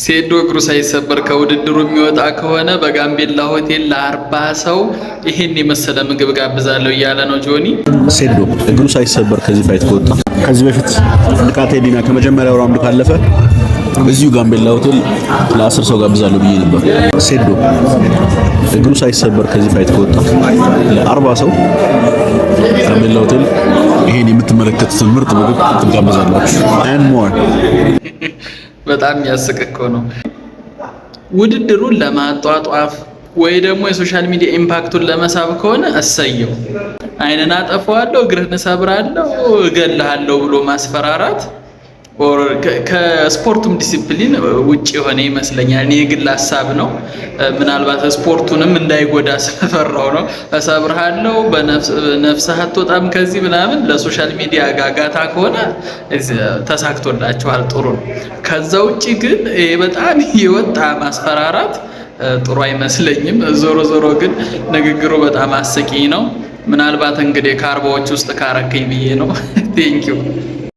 ሴዶ እግሩ ሳይሰበር ከውድድሩ የሚወጣ ከሆነ በጋምቤላ ሆቴል ለ40 ሰው ይሄን የመሰለ ምግብ ጋብዛለሁ እያለ ነው ጆኒ። ሴዶ እግሩ ሳይሰበር ከዚህ ፋይት ከወጣ ከዚህ በፊት ልቃቴ ዲና ከመጀመሪያው ራውንድ ካለፈ እዚሁ ጋምቤላ ሆቴል ለ10 ሰው ጋብዛለሁ ብዬ ነበር። ሴዶ እግሩ ሳይሰበር ከዚህ ፋይት ከወጣ ለ40 ሰው ጋምቤላ ሆቴል ይሄን የምትመለከቱትን ምርጥ ምግብ ትጋብዛላችሁ and more። በጣም ያስቀቅ ነው። ውድድሩን ለማጧጧፍ ወይ ደግሞ የሶሻል ሚዲያ ኢምፓክቱን ለመሳብ ከሆነ እሰየው። አይነን አጠፋዋለሁ፣ እግርህን እሰብራለሁ፣ እገልሃለሁ ብሎ ማስፈራራት ከስፖርቱም ዲሲፕሊን ውጪ የሆነ ይመስለኛል። እኔ የግል ሐሳብ ነው። ምናልባት ስፖርቱንም እንዳይጎዳ ስለፈራው ነው። እሰብርሃለሁ፣ በነፍስህ አትወጣም ከዚህ ምናምን ለሶሻል ሚዲያ ጋጋታ ከሆነ ተሳክቶላችኋል፣ ጥሩ ነው። ከዛ ውጪ ግን በጣም የወጣ ማስፈራራት ጥሩ አይመስለኝም። ዞሮ ግን ንግግሩ በጣም አስቂኝ ነው። ምናልባት እንግዲህ ከአርባዎች ውስጥ ካረከኝ ብዬ ነው። ቴንኪው